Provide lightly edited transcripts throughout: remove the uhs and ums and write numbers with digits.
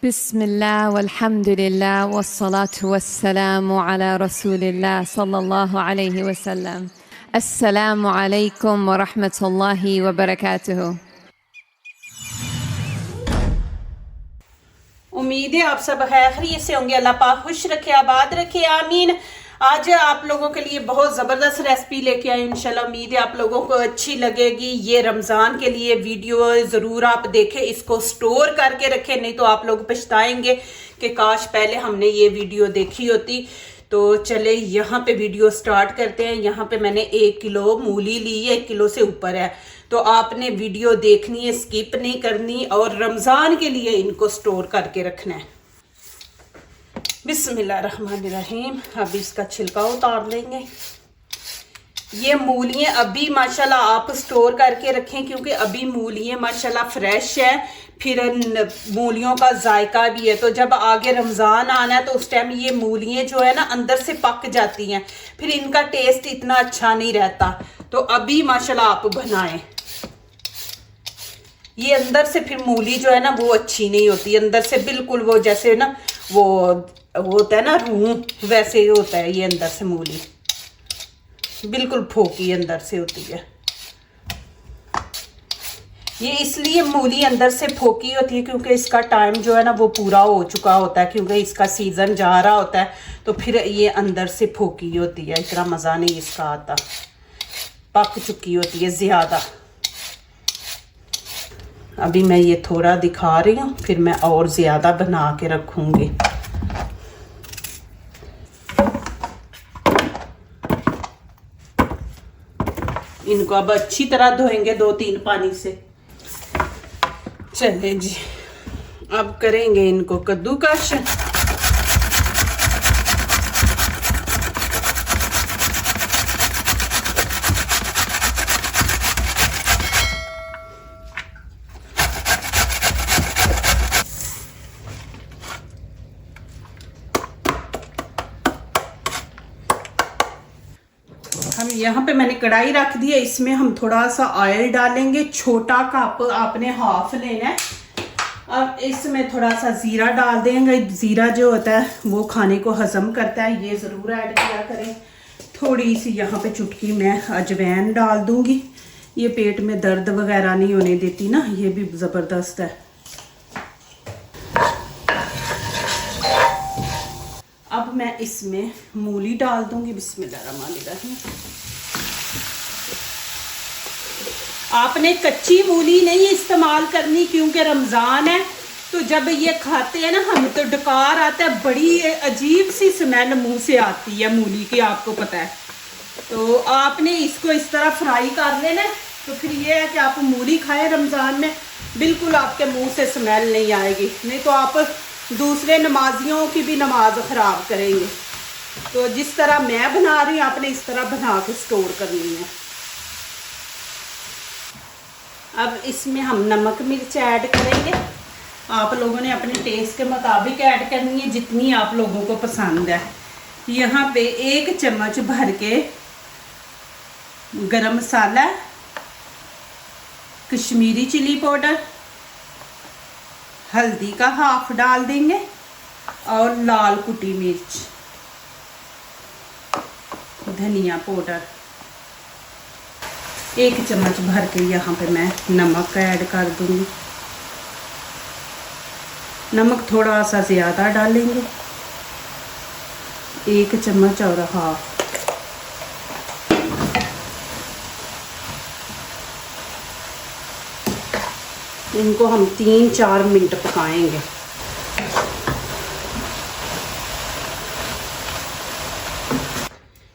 बिस्मिल्लाह वल्हम्दुलिल्लाह वस्सलातु वस्सलामु अला रसूलिल्लाह सल्लल्लाहु अलैहि वसल्लम। अस्सलामु अलैकुम व रहमतुल्लाहि व बरकातुहू। उम्मीद है आप सब खैरियत से होंगे। अल्लाह पाक खुश रखे, आबाद रखे, आमीन। आज आप लोगों के लिए बहुत ज़बरदस्त रेसिपी लेके आई इंशाल्लाह। उम्मीद है आप लोगों को अच्छी लगेगी। ये रमज़ान के लिए वीडियो ज़रूर आप देखें, इसको स्टोर करके रखें, नहीं तो आप लोग पछताएंगे कि काश पहले हमने ये वीडियो देखी होती। तो चले यहाँ पे वीडियो स्टार्ट करते हैं। यहाँ पे मैंने 1 किलो मूली ली है, 1 किलो से ऊपर है। तो आपने वीडियो देखनी है, स्किप नहीं करनी, और रमज़ान के लिए इनको स्टोर करके रखना है। बिस्मिल्लाहिर्रहमानिर्रहीम। अब इसका छिलका उतार लेंगे। ये मूलियाँ अभी माशाल्लाह आप स्टोर करके रखें, क्योंकि अभी मूलियाँ माशाल्लाह फ्रेश है, फिर मूलियों का जायका भी है। तो जब आगे रमज़ान आना है तो उस टाइम ये मूलियाँ जो है ना अंदर से पक जाती हैं, फिर इनका टेस्ट इतना अच्छा नहीं रहता। तो अभी माशाल्लाह आप बनाएं। ये अंदर से फिर मूली जो है ना वो अच्छी नहीं होती, अंदर से बिल्कुल वो जैसे ना वो होता है ना रूह, वैसे ही होता है। ये अंदर से मूली बिल्कुल फोकी अंदर से होती है। ये इसलिए मूली अंदर से फोकी होती है क्योंकि इसका टाइम जो है ना वो पूरा हो चुका होता है, क्योंकि इसका सीजन जा रहा होता है। तो फिर ये अंदर से फोकी होती है, इतना मज़ा नहीं इसका आता, पक चुकी होती है ज़्यादा। अभी मैं ये थोड़ा दिखा रही हूँ, फिर मैं और ज़्यादा बना के रखूँगी। इनको अब अच्छी तरह धोएंगे 2-3 पानी से। चले जी, अब करेंगे इनको कद्दूकश। हम यहाँ पे मैंने कढ़ाई रख दी है, इसमें हम थोड़ा सा ऑयल डालेंगे। छोटा कप आपने हाफ लेना है। अब इसमें थोड़ा सा ज़ीरा डाल देंगे। ज़ीरा जो होता है वो खाने को हज़म करता है, ये ज़रूर ऐड किया करें। थोड़ी सी यहाँ पे चुटकी मैं अजवाइन डाल दूँगी। ये पेट में दर्द वगैरह नहीं होने देती ना, ये भी ज़बरदस्त है। अब मैं इसमें मूली डाल दूंगी। बिस्मिल्लाहिर्रहमानिर्रहीम। आपने कच्ची मूली नहीं इस्तेमाल करनी, क्योंकि रमज़ान है। तो जब ये खाते हैं ना हम, तो डकार आता है, बड़ी अजीब सी स्मेल मुंह से आती है मूली की, आपको पता है। तो आपने इसको इस तरह फ्राई कर लेना है। तो फिर ये है कि आप मूली खाएं रमज़ान में, बिल्कुल आपके मुंह से स्मेल नहीं आएगी, नहीं तो आप दूसरे नमाजियों की भी नमाज ख़राब करेंगे। तो जिस तरह मैं बना रही हूँ आपने इस तरह बना के स्टोर करनी है। अब इसमें हम नमक मिर्च ऐड करेंगे। आप लोगों ने अपने टेस्ट के मुताबिक ऐड करनी है, जितनी आप लोगों को पसंद है। यहाँ पे 1 चम्मच भर के गरम मसाला, कश्मीरी चिली पाउडर, हल्दी का हाफ डाल देंगे, और लाल कुटी मिर्च, धनिया पाउडर 1 चम्मच भर के यहाँ पे मैं नमक ऐड कर दूंगी। नमक थोड़ा सा ज़्यादा डालेंगे, 1 चम्मच और हाफ। इनको हम 3-4 मिनट पकाएंगे।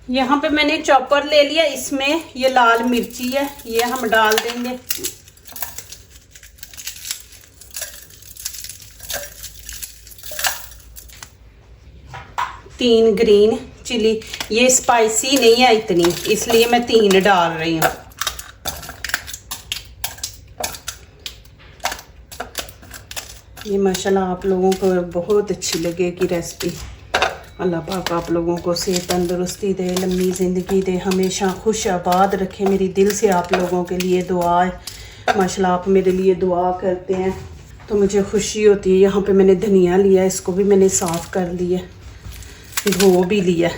यहाँ पे मैंने चॉपर ले लिया, इसमें ये लाल मिर्ची है, ये हम डाल देंगे। तीन ग्रीन चिली, ये स्पाइसी नहीं है इतनी, इसलिए मैं 3 डाल रही हूँ। ये माशाल्लाह आप लोगों को बहुत अच्छी लगेगी रेसिपी। अल्लाह पाक आप लोगों को सेहत तंदुरुस्ती दे, लम्बी ज़िंदगी दे, हमेशा खुश आबाद रखे। मेरी दिल से आप लोगों के लिए दुआ है। माशाल्लाह आप मेरे लिए दुआ करते हैं तो मुझे खुशी होती है। यहाँ पे मैंने धनिया लिया, इसको भी मैंने साफ़ कर लिया, धो भी लिया।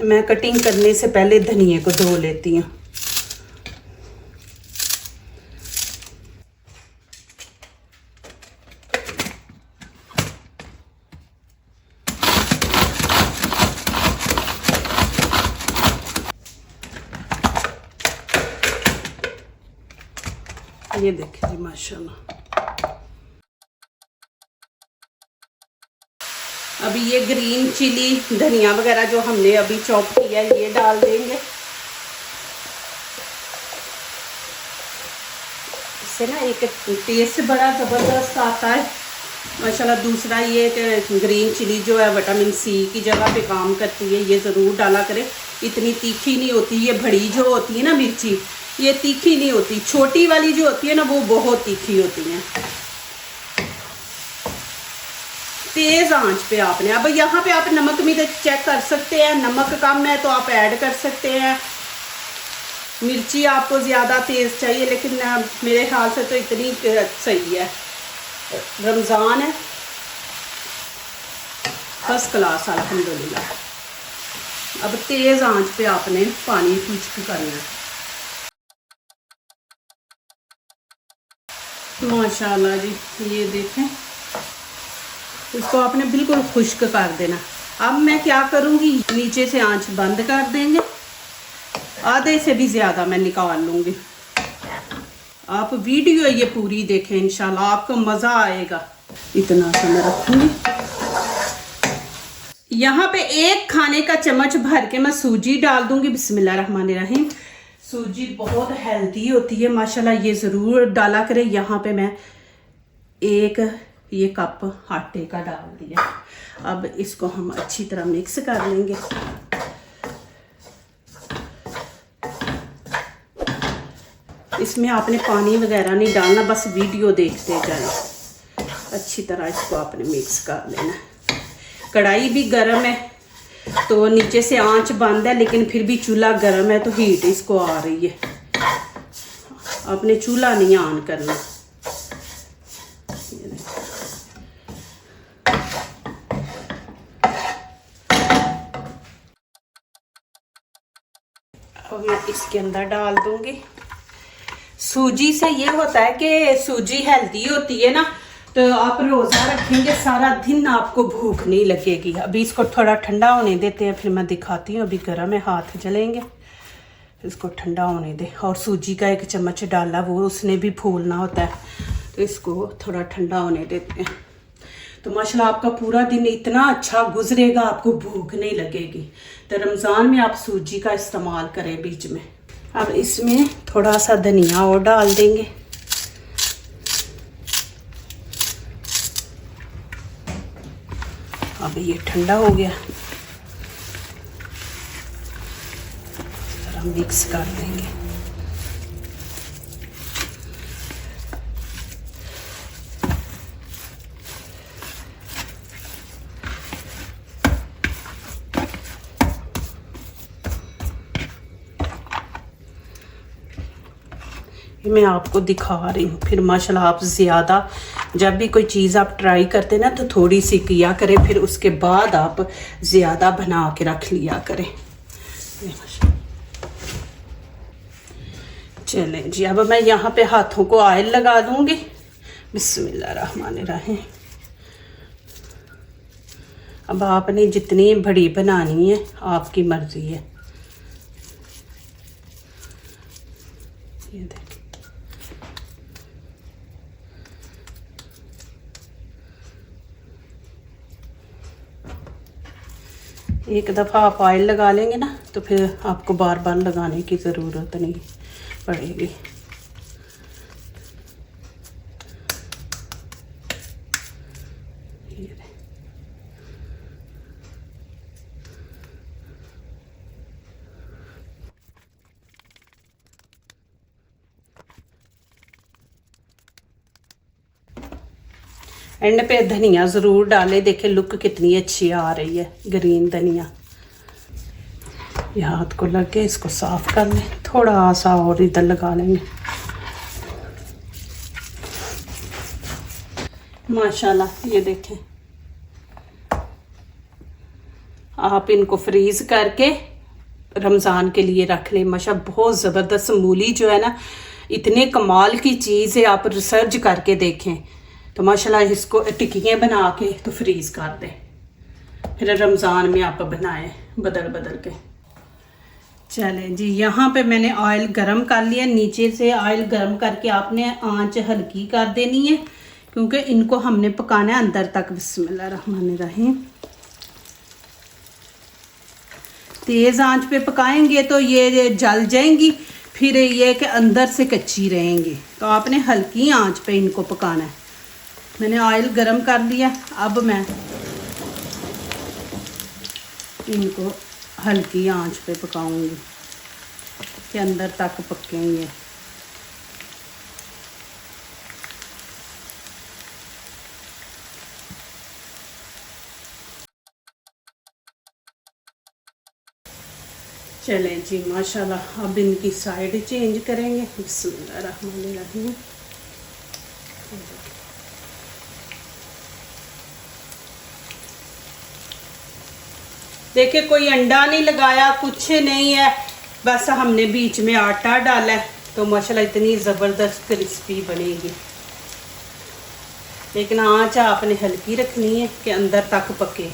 मैं कटिंग करने से पहले धनिए को धो लेती हूँ। ये देखिए जी माशाल्लाह। अभी ये ग्रीन चिली धनिया वगैरह जो हमने अभी चॉप किया है ये डाल देंगे। इससे ना एक टेस्ट बड़ा ज़बरदस्त आता है माशाल्लाह। दूसरा ये कि ग्रीन चिली जो है विटामिन सी की जगह पे काम करती है, ये ज़रूर डाला करें। इतनी तीखी नहीं होती, ये बड़ी जो होती है ना मिर्ची, ये तीखी नहीं होती। छोटी वाली जो होती है ना वो बहुत तीखी होती है। तेज़ आंच पे आपने, अब यहाँ पे आप नमक भी चेक कर सकते हैं, नमक कम है तो आप ऐड कर सकते हैं। मिर्ची आपको ज़्यादा तेज़ चाहिए, लेकिन मेरे ख्याल से तो इतनी सही है। रमज़ान है, फर्स्ट क्लास अल्हम्दुलिल्लाह। अब तेज़ आंच पे आपने पानी खुश्क करना है। माशाल्लाह जी, ये देखें, इसको आपने बिल्कुल खुश्क कर देना। अब मैं क्या करूँगी, नीचे से आंच बंद कर देंगे, आधे से भी ज़्यादा मैं निकाल लूँगी। आप वीडियो ये पूरी देखें, इंशाल्लाह आपको मज़ा आएगा। इतना सा मैं रखूँगी। यहाँ पे 1 खाने का चम्मच भर के मैं सूजी डाल दूँगी। बिस्मिल्लाहिर्रहमानिर्रहीम। सूजी बहुत हेल्दी होती है माशाल्लाह, ये ज़रूर डाला करें। यहाँ पे मैं 1 ये कप आटे का डाल दिया। अब इसको हम अच्छी तरह मिक्स कर लेंगे। इसमें आपने पानी वगैरह नहीं डालना, बस वीडियो देखते जाएं। अच्छी तरह इसको आपने मिक्स कर लेना। कढ़ाई भी गर्म है तो नीचे से आंच बंद है, लेकिन फिर भी चूल्हा गर्म है तो हीट इसको आ रही है। आपने चूल्हा नहीं ऑन करना। अब मैं इसके अंदर डाल दूंगी। सूजी से ये होता है कि सूजी हेल्दी होती है ना, तो आप रोज़ा रखेंगे सारा दिन आपको भूख नहीं लगेगी। अभी इसको थोड़ा ठंडा होने देते हैं, फिर मैं दिखाती हूँ। अभी गर्म है, हाथ जलेंगे, इसको ठंडा होने दे। और सूजी का 1 चम्मच डाला, वो उसने भी फूलना होता है, तो इसको थोड़ा ठंडा होने देते हैं। तो माशाल्लाह आपका पूरा दिन इतना अच्छा गुजरेगा, आपको भूख नहीं लगेगी। तो रमज़ान में आप सूजी का इस्तेमाल करें बीच में। अब इसमें थोड़ा सा धनिया और डाल देंगे। अब ये ठंडा हो गया, जरा मिक्स कर देंगे। मैं आपको दिखा रही हूँ। फिर माशाल्लाह आप ज़्यादा, जब भी कोई चीज़ आप ट्राई करते ना तो थोड़ी सी किया करें, फिर उसके बाद आप ज़्यादा बना के रख लिया करें। चलें जी, अब मैं यहाँ पे हाथों को ऑयल लगा दूँगी। बिस्मिल्लाहिर्रहमानिर्रहीम। अब आपने जितनी बड़ी बनानी है आपकी मर्ज़ी है। ये देखिए, एक दफ़ा आप ऑयल लगा लेंगे ना तो फिर आपको बार बार लगाने की ज़रूरत नहीं पड़ेगी। एंड पे धनिया ज़रूर डालें। देखें लुक कितनी अच्छी आ रही है, ग्रीन धनिया। ये हाथ को लग गया, इसको साफ कर लें। थोड़ा सा और इधर लगा लेंगे। माशाल्लाह ये देखें, आप इनको फ्रीज करके रमज़ान के लिए रख लें। माशाल्लाह बहुत ज़बरदस्त मूली जो है ना, इतने कमाल की चीज़ है, आप रिसर्च करके देखें। तो माशाल्लाह इसको टिक्कियाँ बना के तो फ्रीज़ कर दें, फिर रमज़ान में आप बनाएं बदल बदल के। चलें जी, यहाँ पे मैंने ऑयल गरम कर लिया। नीचे से ऑयल गरम करके आपने आंच हल्की कर देनी है, क्योंकि इनको हमने पकाना है अंदर तक। बिस्मिल्लाहिर्रहमानिर्रहीम। तेज़ आंच पे पकाएंगे तो ये जल जाएंगी, फिर ये कि अंदर से कच्ची रहेंगी। तो आपने हल्की आंच पे इनको पकाना है। मैंने ऑयल गरम कर दिया, अब मैं इनको हल्की आंच पे पकाऊंगी कि अंदर तक पकेंगे। चलें जी, माशाल्लाह अब इनकी साइड चेंज करेंगे। बिस्मिल्लाहिर्रहमानिर्रहीम। देखिए कोई अंडा नहीं लगाया, कुछ नहीं है, बस हमने बीच में आटा डाला है। तो माशाल्लाह इतनी ज़बरदस्त क्रिस्पी बनेगी। लेकिन आंच आपने हल्की रखनी है कि अंदर तक पके।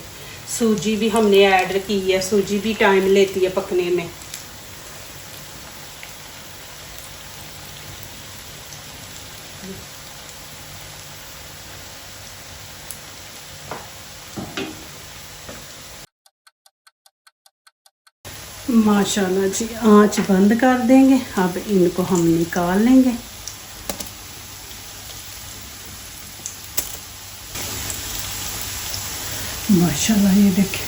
सूजी भी हमने ऐड की है, सूजी भी टाइम लेती है पकने में। माशाल्लाह जी, आंच बंद कर देंगे। अब इनको हम निकाल लेंगे। माशाल्लाह ये देखें,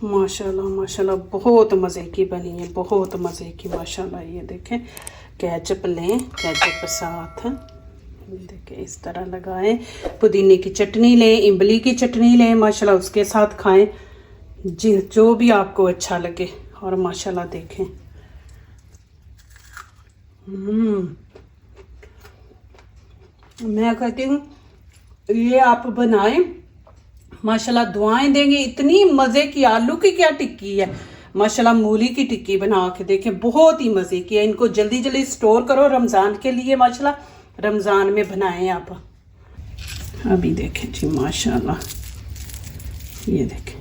माशाल्लाह माशाल्लाह बहुत मज़े की बनी है, बहुत मज़े की। माशाल्लाह ये देखें, केचप लें, केचप साथ देखें इस तरह लगाएं। पुदीने की चटनी लें, इमली की चटनी लें, माशाल्लाह उसके साथ खाएं, जी जो भी आपको अच्छा लगे। और माशाल्लाह देखें, मैं कहती हूँ ये आप बनाएं, माशाल्लाह दुआएं देंगे। इतनी मज़े की, आलू की क्या टिक्की है, माशाल्लाह मूली की टिक्की बना के देखें, बहुत ही मज़े की है। इनको जल्दी जल्दी स्टोर करो रमज़ान के लिए, माशाल्लाह रमज़ान में बनाएं आप। अभी देखें जी, माशाल्लाह ये देखें,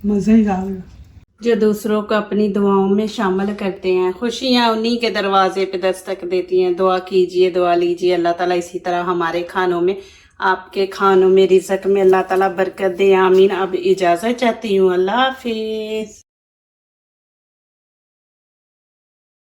मज़े ही आ गया। जो दूसरों को अपनी दुआओं में शामिल करते हैं, खुशियाँ उन्हीं के दरवाजे पे दस्तक देती हैं। दुआ कीजिए, दुआ लीजिए, अल्लाह ताला इसी तरह हमारे खानों में, आपके खानों में, रिज़्क़ में अल्लाह ताला बरकत दे, आमीन। अब इजाज़त चाहती हूँ, अल्लाह हाफिज़।